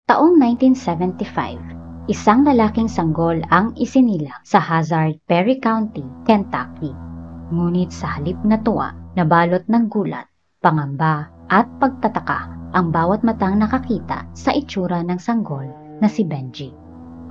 Taong 1975, isang lalaking sanggol ang isinilang sa Hazard, Perry County, Kentucky. Ngunit sa halip na tuwa, nabalot ng gulat, pangamba at pagtataka ang bawat matang nakakita sa itsura ng sanggol na si Benji.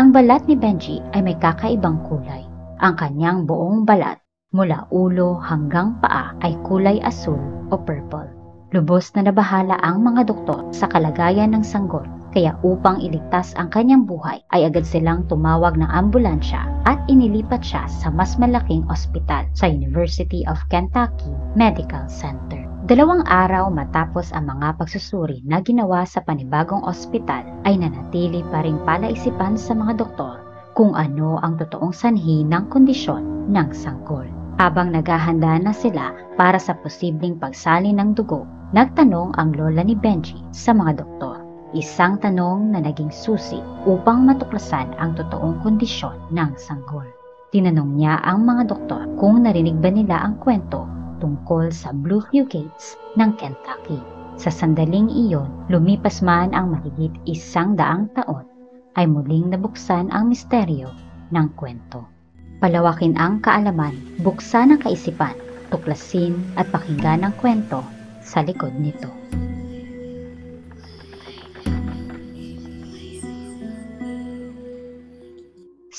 Ang balat ni Benji ay may kakaibang kulay. Ang kanyang buong balat mula ulo hanggang paa ay kulay asul o purple. Lubos na nabahala ang mga doktor sa kalagayan ng sanggol, kaya upang iligtas ang kanyang buhay ay agad silang tumawag ng ambulansya at inilipat siya sa mas malaking ospital sa University of Kentucky Medical Center. 2 araw matapos ang mga pagsusuri na ginawa sa panibagong ospital ay nanatili pa ring palaisipan sa mga doktor kung ano ang totoong sanhi ng kondisyon ng sanggol. Habang naghahanda na sila para sa posibleng pagsalin ng dugo, nagtanong ang lola ni Benji sa mga doktor. Isang tanong na naging susi upang matuklasan ang totoong kondisyon ng sanggol. Tinanong niya ang mga doktor kung narinig ba nila ang kwento tungkol sa Blue Fugates ng Kentucky. Sa sandaling iyon, lumipas man ang mahigit 100 taon, ay muling nabuksan ang misteryo ng kwento. Palawakin ang kaalaman, buksan ang kaisipan, tuklasin at pakinggan ang kwento sa likod nito.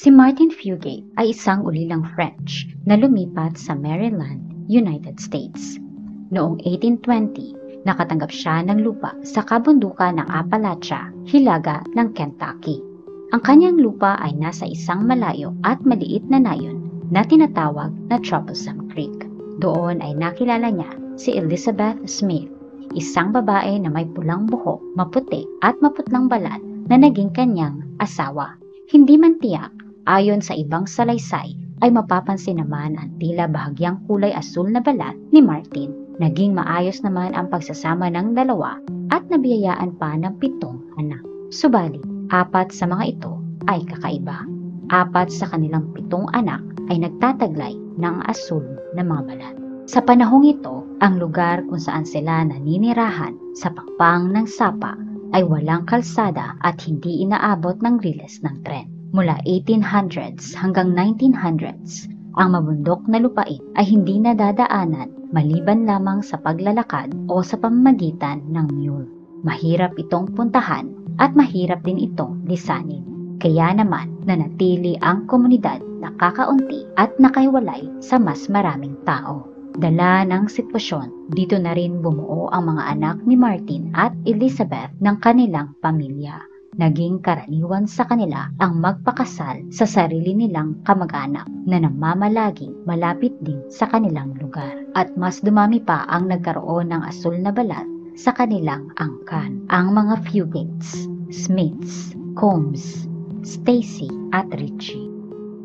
Si Martin Fugate ay isang ulilang French na lumipat sa Maryland, United States. Noong 1820, nakatanggap siya ng lupa sa kabundukan ng Appalachia, hilaga ng Kentucky. Ang kanyang lupa ay nasa isang malayo at maliit na nayon na tinatawag na Troublesome Creek. Doon ay nakilala niya si Elizabeth Smith, isang babae na may pulang buhok, maputi at maputlang balat na naging kanyang asawa. Hindi man tiyak, ayon sa ibang salaysay, ay mapapansin naman ang tila bahagyang kulay asul na balat ni Martin. Naging maayos naman ang pagsasama ng dalawa at nabiyayaan pa ng 7 anak. Subalit, 4 sa mga ito ay kakaiba. 4 sa kanilang 7 anak ay nagtataglay ng asul na mga balat. Sa panahong ito, ang lugar kung saan sila naninirahan sa pakpang ng sapa ay walang kalsada at hindi inaabot ng riles ng tren. Mula 1800s hanggang 1900s, ang mabundok na lupain ay hindi nadadaanan maliban lamang sa paglalakad o sa pamamagitan ng mule. Mahirap itong puntahan at mahirap din itong lisanin. Kaya naman nanatili ang komunidad na kakaunti at nakahiwalay sa mas maraming tao. Dala ng sitwasyon, dito na rin bumuo ang mga anak ni Martin at Elizabeth ng kanilang pamilya. Naging karaniwan sa kanila ang magpakasal sa sarili nilang kamag-anak na namamalagi malapit din sa kanilang lugar. At mas dumami pa ang nagkaroon ng asul na balat sa kanilang angkan. Ang mga Fugates, Smiths, Combs, Stacy at Richie.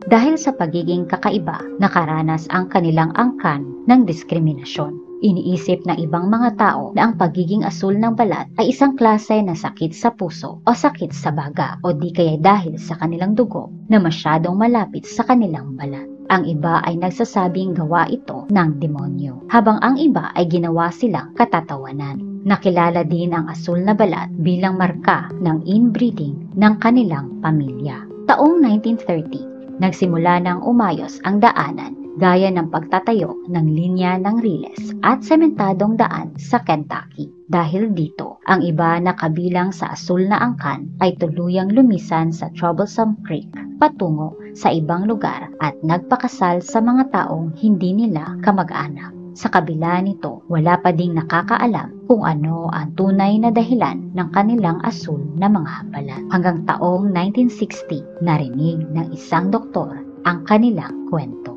Dahil sa pagiging kakaiba, nakaranas ang kanilang angkan ng diskriminasyon. Iniisip ng ibang mga tao na ang pagiging asul ng balat ay isang klase na sakit sa puso o sakit sa baga o di kaya dahil sa kanilang dugo na masyadong malapit sa kanilang balat. Ang iba ay nagsasabing gawa ito ng demonyo, habang ang iba ay ginawa silang katatawanan. Nakilala din ang asul na balat bilang marka ng inbreeding ng kanilang pamilya. Taong 1930, nagsimula ng umayos ang daanan gaya ng pagtatayo ng linya ng riles at sementadong daan sa Kentucky. Dahil dito, ang iba na kabilang sa asul na angkan ay tuluyang lumisan sa Troublesome Creek patungo sa ibang lugar at nagpakasal sa mga taong hindi nila kamag-anak. Sa kabila nito, wala pa ding nakakaalam kung ano ang tunay na dahilan ng kanilang asul na mga balat. Hanggang taong 1960, narinig ng isang doktor ang kanilang kwento.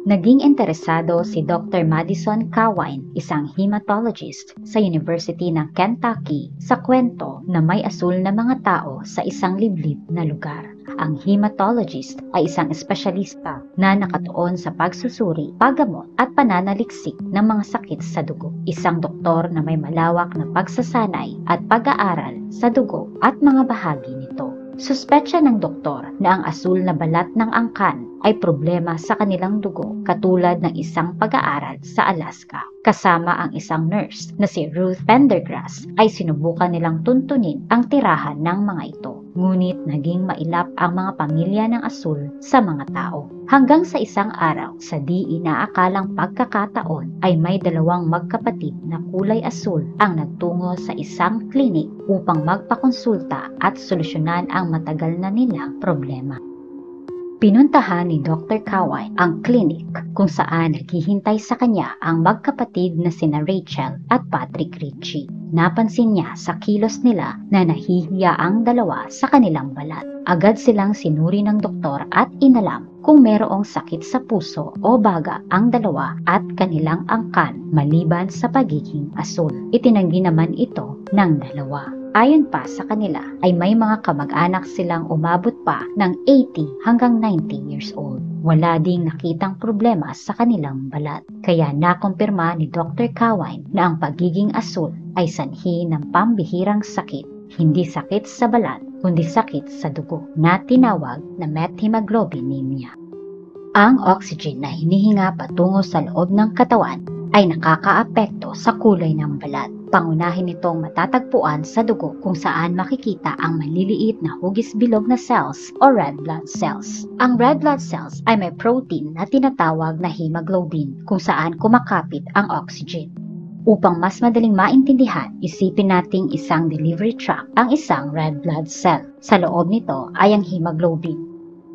Naging interesado si Dr. Madison Cawine, isang hematologist sa University ng Kentucky, sa kwento na may asul na mga tao sa isang liblib na lugar. Ang hematologist ay isang espesyalista na nakatuon sa pagsusuri, paggamot at pananaliksik ng mga sakit sa dugo. Isang doktor na may malawak na pagsasanay at pag-aaral sa dugo at mga bahagi nito. Suspetsya ng doktor na ang asul na balat ng angkan ay problema sa kanilang dugo katulad ng isang pag-aaral sa Alaska. Kasama ang isang nurse na si Ruth Pendergrass ay sinubukan nilang tuntunin ang tirahan ng mga ito. Ngunit naging mailap ang mga pamilya ng asul sa mga tao. Hanggang sa isang araw, sa di inaakalang pagkakataon ay may dalawang magkapatid na kulay asul ang nagtungo sa isang klinik upang magpakonsulta at solusyonan ang matagal na nilang problema. Pinuntahan ni Dr. Kawai ang klinik kung saan naghihintay sa kanya ang magkapatid na sina Rachel at Patrick Ritchie. Napansin niya sa kilos nila na nahihiya ang dalawa sa kanilang balat. Agad silang sinuri ng doktor at inalam kung merong sakit sa puso o baga ang dalawa at kanilang angkan maliban sa pagiging asul. Itinanggi naman ito ng dalawa. Ayon pa sa kanila ay may mga kamag-anak silang umabot pa ng 80 hanggang 90 years old. Wala ding nakitang problema sa kanilang balat. Kaya nakumpirma ni Dr. Kawai na ang pagiging asul ay sanhi ng pambihirang sakit. Hindi sakit sa balat, kundi sakit sa dugo na tinawag na methemoglobinemia. Ang oxygen na hinihinga patungo sa loob ng katawan ay nakakaapekto sa kulay ng balat. Pangunahin nitong matatagpuan sa dugo kung saan makikita ang maliliit na hugis bilog na cells o red blood cells. Ang red blood cells ay may protein na tinatawag na hemoglobin kung saan kumakapit ang oxygen. Upang mas madaling maintindihan, isipin nating isang delivery truck ang isang red blood cell. Sa loob nito ay ang hemoglobin.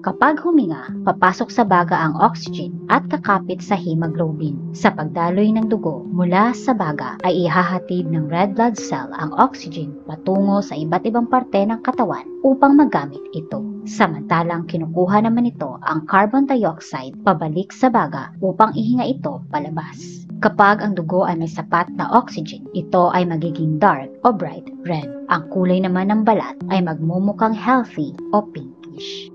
Kapag huminga, papasok sa baga ang oxygen at kakapit sa hemoglobin. Sa pagdaloy ng dugo mula sa baga ay ihahatid ng red blood cell ang oxygen patungo sa iba't ibang parte ng katawan upang magamit ito. Samantalang kinukuha naman ito ang carbon dioxide pabalik sa baga upang ihinga ito palabas. Kapag ang dugo ay may sapat na oxygen, ito ay magiging dark o bright red. Ang kulay naman ng balat ay magmumukhang healthy o pinkish.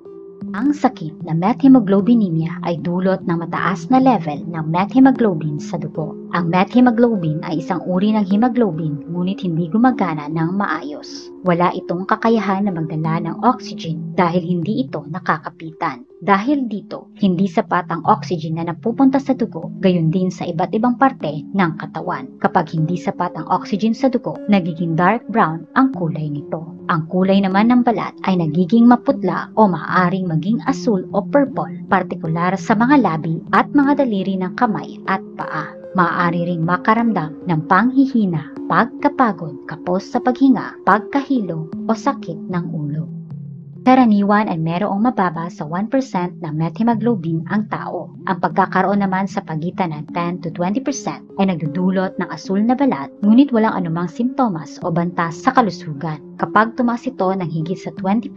Ang sakit na methemoglobinemia ay dulot ng mataas na level ng methemoglobin sa dugo. Ang methemoglobin ay isang uri ng hemoglobin ngunit hindi gumagana ng maayos. Wala itong kakayahan na magdala ng oxygen dahil hindi ito nakakapitan. Dahil dito, hindi sapat ang oxygen na napupunta sa dugo, gayon din sa iba't ibang parte ng katawan. Kapag hindi sapat ang oxygen sa dugo, nagiging dark brown ang kulay nito. Ang kulay naman ng balat ay nagiging maputla o maaaring maging asul o purple, partikular sa mga labi at mga daliri ng kamay at paa. Maaari ring makaramdam ng panghihina, pagkapagod, kapos sa paghinga, pagkahilo o sakit ng ulo. Karaniwan ay merong mababa sa 1% ng methemoglobin ang tao. Ang pagkakaroon naman sa pagitan ng 10 to 20% ay nagdudulot ng asul na balat ngunit walang anumang simptomas o banta sa kalusugan. Kapag tumaas ito ng higit sa 20%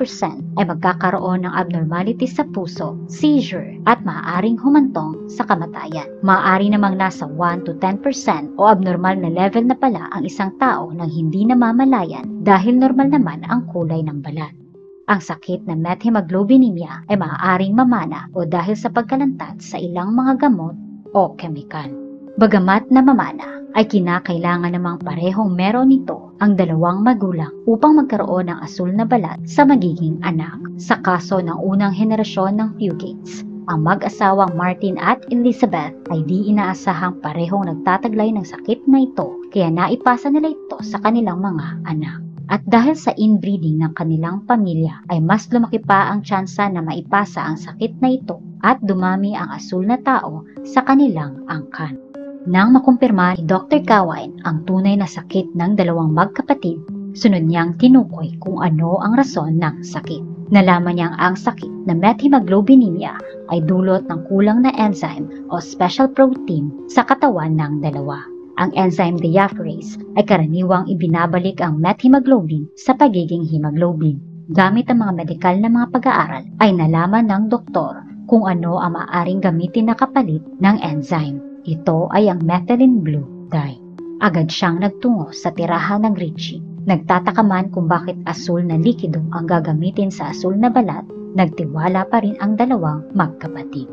ay magkakaroon ng abnormality sa puso, seizure at maaaring humantong sa kamatayan. Maaari namang nasa 1 to 10% o abnormal na level na pala ang isang tao nang hindi namamalayan dahil normal naman ang kulay ng balat. Ang sakit na methemoglobinemia ay maaaring mamana o dahil sa pagkalantad sa ilang mga gamot o kemikal. Bagamat na mamana, ay kinakailangan namang parehong meron nito ang dalawang magulang upang magkaroon ng asul na balat sa magiging anak. Sa kaso ng unang henerasyon ng Fugates, ang mag-asawang Martin at Elizabeth ay di inaasahang parehong nagtataglay ng sakit na ito kaya naipasa nila ito sa kanilang mga anak. At dahil sa inbreeding ng kanilang pamilya ay mas lumaki pa ang tsansa na maipasa ang sakit na ito at dumami ang asul na tao sa kanilang angkan. Nang makumpirma ni Dr. Kawai ang tunay na sakit ng dalawang magkapatid, sunod niyang tinukoy kung ano ang rason ng sakit. Nalaman niyang ang sakit na methemoglobinemia ay dulot ng kulang na enzyme o special protein sa katawan ng dalawa. Ang enzyme diaphorase ay karaniwang ibinabalik ang methemoglobin sa pagiging hemoglobin. Gamit ang mga medikal na mga pag-aaral ay nalaman ng doktor kung ano ang maaaring gamitin na kapalit ng enzyme. Ito ay ang methylene blue dye. Agad siyang nagtungo sa tirahan ng Ritchie. Nagtataka man kung bakit asul na likido ang gagamitin sa asul na balat, nagtiwala pa rin ang dalawang magkapatid.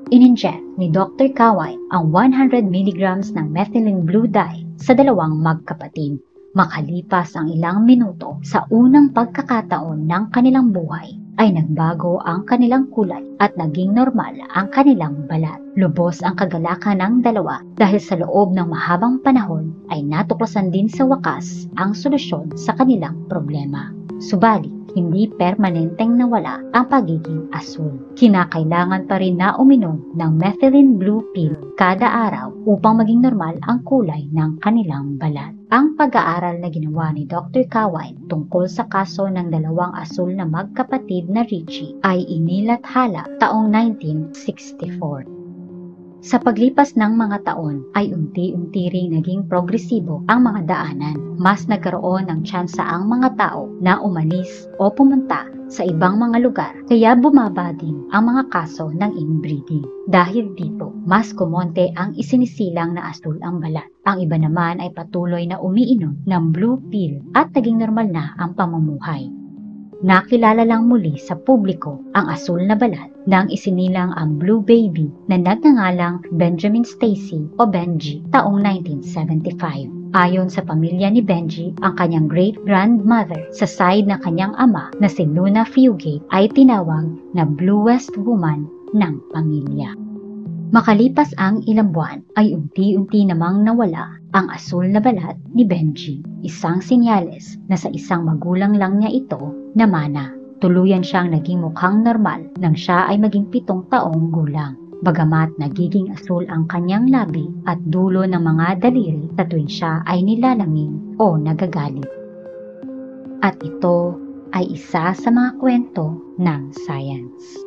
Ininject ni Dr. Kawai ang 100 mg ng methylene blue dye sa dalawang magkapatid. Makalipas ang ilang minuto sa unang pagkakataon ng kanilang buhay, ay nagbago ang kanilang kulay at naging normal ang kanilang balat. Lubos ang kagalakan ng dalawa dahil sa loob ng mahabang panahon ay natuklasan din sa wakas ang solusyon sa kanilang problema. Subalit, hindi permanenteng nawala ang pagiging asul. Kinakailangan pa rin na uminom ng methylene blue pill kada araw upang maging normal ang kulay ng kanilang balat. Ang pag-aaral na ginawa ni Dr. Kawine tungkol sa kaso ng dalawang asul na magkapatid na Richie ay inilathala taong 1964. Sa paglipas ng mga taon ay unti-unti ring naging progresibo ang mga daanan. Mas nagkaroon ng tsansa ang mga tao na umalis o pumunta sa ibang mga lugar, kaya bumaba din ang mga kaso ng inbreeding. Dahil dito, mas kumonte ang isinisilang na asul ang balat. Ang iba naman ay patuloy na umiinom ng blue pill at naging normal na ang pamumuhay. Nakilala lang muli sa publiko ang asul na balat nang isinilang ang blue baby na nagngangalang Benjamin Stacy o Benji taong 1975. Ayon sa pamilya ni Benji, ang kanyang great-grandmother sa side ng kanyang ama na si Luna Fugate ay tinawag na bluest woman ng pamilya. Makalipas ang ilang buwan ay unti-unti namang nawala ang asul na balat ni Benji. Isang senyales na sa isang magulang lang niya ito namana. Tuluyan siyang naging mukhang normal nang siya ay maging 7 taong gulang. Bagamat nagiging asul ang kanyang labi at dulo ng mga daliri sa tuwing siya ay nilalangin o nagagalit. At ito ay isa sa mga kwento ng science.